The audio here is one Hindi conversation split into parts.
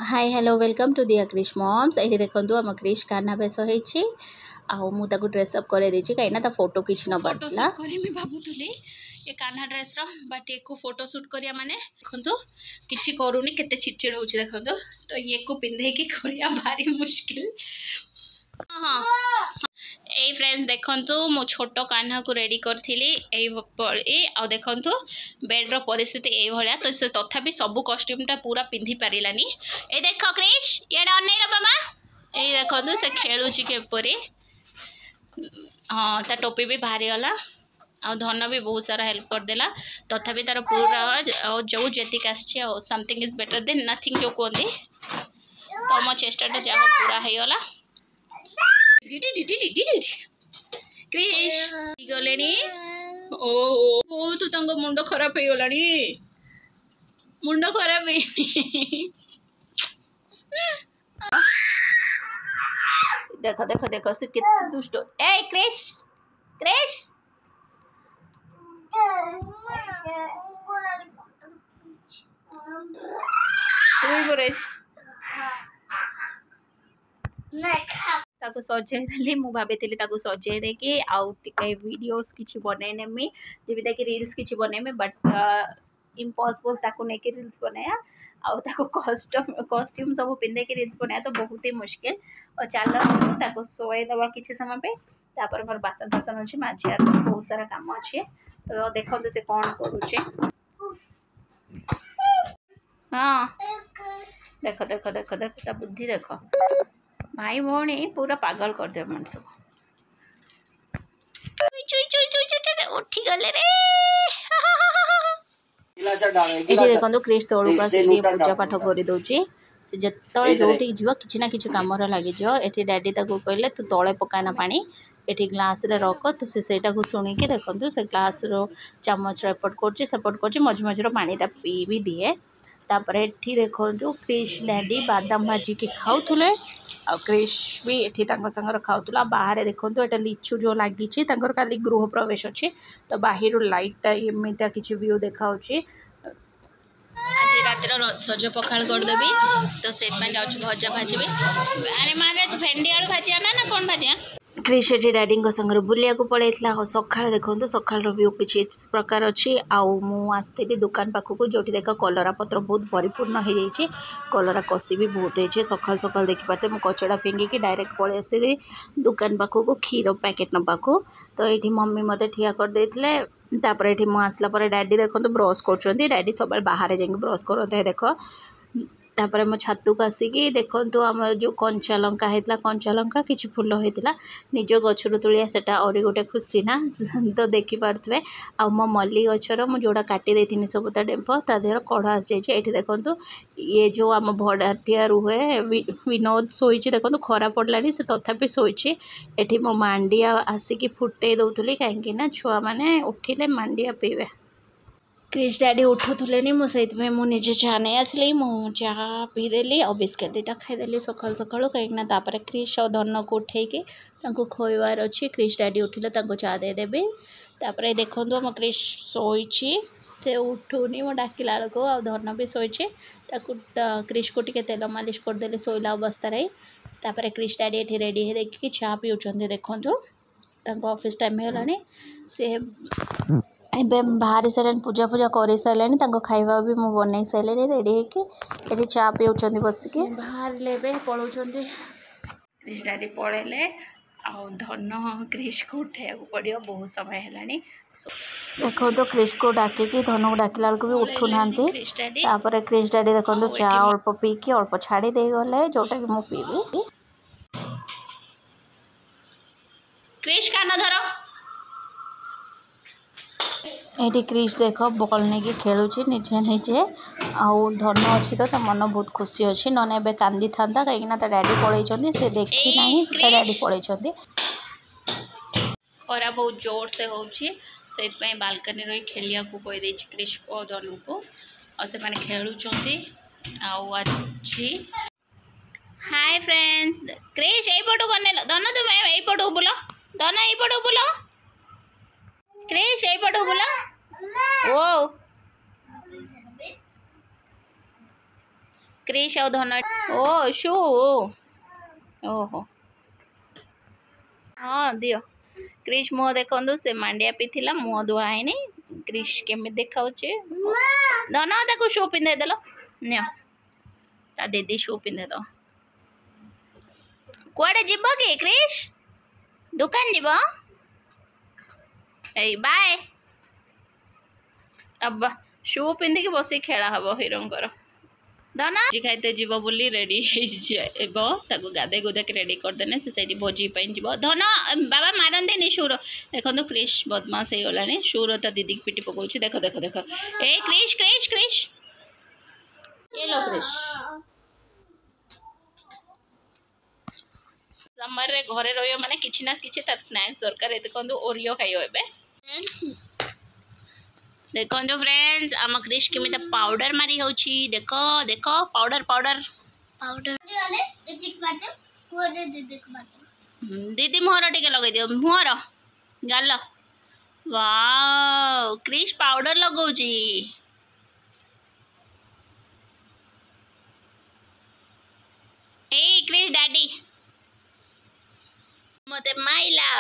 हाय हेलो वेलकम टू दिया क्रिश मॉम्स। ये देखो आम क्रिश कान्हा बेस होती मुझे ड्रेसअप कर कहीं फोटो किसी नबार भावुली ये कान्हा ड्रेस बट ये फोटो शूट करिया माने देखो किसी करूनी केते चिड़चिड़ हो देखो तो ये को पिंधे की करिया भारी मुश्किल। हाँ ए फ्रेंड्स देखो मो छोट कान्हा को रेडी करी आ देखु बेड्र परिस्थिति ये तो से तथापि सबू कस्ट्यूमटा पूरा पिंधि पारानी। ये देख क्रिश ये अनैल मामा ये देखो से खेलुची केपरी। हाँ ता टोपी भी बाहरी गला आ धन भी बहुत सारा हेल्प करदेला तथापि तार पूरा जो जेतिक something is better than nothing जो कहते तो मो चेष्टा जहाँ पूरा होगला। क्रिश गले ओ तो मुंड खराब हो गला मुंड खराब देख देख देख से कितने दुष्ट ए क्रिश क्रिश ताको सजेदेली मु भाभी सजे देकी आउ टिके वीडियोस किछि बने नेमी जेबिता कि रील्स किछि बनेमी बट इम्पॉसिबल ताको नेके रील्स बनाया आउ ताको कॉस्ट्यूम सब पिंधे के रील्स बनाया तो बहुत ही मुश्किल। और चलो ताको सोए दवा किछि समय पे तापर मोर बासन बासन अछि माछियार बहुत सारा काम अछि तो देखो से कोन करूचे। हां देखो देखो देखो देखो ता बुद्धि देखो भाई भौणी पूरा पागल कर दे मनुष्य को उठी गले रे। ये देखो क्रिश तौक पूजा पाठ कर दौची से जो जोटी जीव कि ना कि कम लगे ये डैडी कहले तू तले पकाना पानी ये ग्लास रे रख तो सेटा को शुणिकी देखो से ग्लास रो चामच एपट कर मझे मझे पानीटा पी भी दिए तापर एठी देखो क्रिश डैडी बादाम भाजिकी खाऊले आ क्रिश भी एठी संगर खाऊला बाहर देखो ये लिचु जो लगी खाली गृह प्रवेश अच्छी तो बाहर लाइटा एमती किसी व्यू देखा आज रातिर सज पखाड़ करदेवी तो से भजा भाजी अरे मारे भेंडी आलू भाजिया ना कौन भाजिया क्रिश डैडी संगे बुलिया पड़ेगा और सका देखो सका व्यू किसी प्रकार अच्छी आसती दुकान पाखक जो देख कलरा पत्र बहुत परिपूर्ण हो जाए कलरा कषि भी बहुत होती सकाल सकाल देखिए मुझे कचड़ा फिंगिकी डायरेक्ट पलि आसती दुकान पाखक क्षीर पैकेट नाक तो ये मम्मी मत ठिया करदे तापर ये मुझे डैडी देखो ब्रश कर डैडी सब बाहर जा ब्रश करते देख तापर मो छातु को आसिकी देखो आमर जो कंचा लंका होता कंचा लंका किसी फूल होता निज गचर तुलिया से गोटे खुशी ना तो देखिपे आ मो मल्ली गचर मुझे जोड़ा काटी थी सब डेम्फ ता देहर कढ़ आसी जाए ये देखो ये जो आम भड़ाटिया रुहे विनोद शोची देखो खरा पड़ला से तथापि शोची ये मो मांडिया आसिकी फुटे दौली कहीं छुआ मैंने उठिले मांडिया पीवे क्रिश डैडी उठुले मुझे मुझे चाह नहीं आसली मु चाह पीदेली और बिस्किट दुटा खाईदेली सकाल सकाल कहीं क्रिश और धन को उठेकी खोबार अच्छी क्रिश डैडी उठिले चाह देदेवी तापर देखो आम क्रिश शोची से उठुनी मो डाकिला बेलू आ धन भी शोची क्रिश को टे तेल मालिश करदे शोला अवस्था तापर क्रिश डैडी ये रेडी देखिए चाह पीछे देखो ऑफिस टाइम होगा से एवं बाहरी सारे पूजा पूजा कर सारे खाଇବା भी मुझे बनई सारे रेडी होगी चा पीऊँ बसिक बाहर ले पलाऊँ डैडी पलैले आ धन क्रिश को उठा पड़ो बहुत समय है देखो तो क्रिश को डाकिकी धन को डाकिला बेलू भी उठू ना क्रिश डैडी देखो चा अल्प पीकी अल्प छाड़ी दे गले जोटा कि मुझे पीबी क्रिश कान धर ये क्रिश देख बॉल नहीं खेलुची निजे निजे आउ धन अच्छी तो मन बहुत खुशी अच्छी ना कांदी था कहीं डैडी पलैं से देखी ना डैडी पलैं खरा बहुत जोर से होची बालकनी रही खेलिया को कहीदे क्रिश को धन को से खेलुंट हाय फ्रेंड्स क्रिश यही पटू कर धन तुम यही पटू बुल धन यही पटू बुल क्रिश यही पटू बुल ओ क्रिश और धन ओ शू ओहो हाँ दियो क्रिश मुह देखु से मांडिया पीला मुह धुआ है क्रिश केमी देखा धन ताको शू पिंधे देल नि ता दीदी शू पिंधे दो कुआडे जीव कि क्रिश दुकान जीव ए बाय अब शू पिंधिकी बस खेला हम हिरोंकर धन जी खाइते जीव बोली रेडी ताको गाधे गुधे रेडी करदेने से भोजी जीव धन बाबा मारंती शूर देखो क्रिश बदमाश हो गलानी शूर तो दीदी पिटी पकाऊ देख देख देख ए क्रिश क्रिश क्रिश ये लो क्रिश समर रे घरे रहियो माने किछि ना किछि तार स्नैक्स दरकार ए देखो ओरियो खाइयो एबे देखो फ्रेंड्स आम क्रिश केमी पाउडर मारी होची देखो देखो पाउडर पाउडर पाउडर दीदी मुहर टिके लगे दियो मुहर गाल वाओ क्रिश पाउडर लगौची ए क्रिश डैडी मते माइला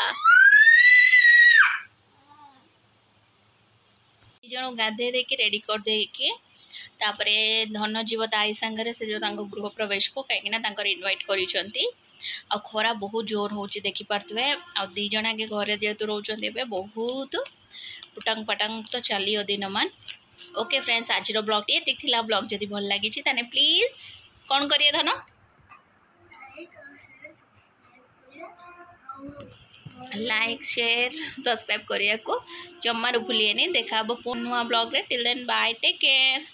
जन गाधे देकी रेडी कर देकी तापरे धन जीव ताई सांगरे से जो गृह प्रवेश को कहीं इनवाइट करिसंती आ खरा बहुत जोर होची देखि पारतबे आ दी जण आगे घरे जेतु रहउचंती बे बहुत उटंग पटंग तो चलियो दिन मान ओके फ्रेंड्स आज रो ब्लॉग ये थिला ब्लॉग जदी भल लागी छि ताने प्लीज कोन करिए धन लाइक शेयर सब्सक्राइब करिया को जम्मा भूलिए नहीं देखा पुनः ब्लॉग रे till then bye take care.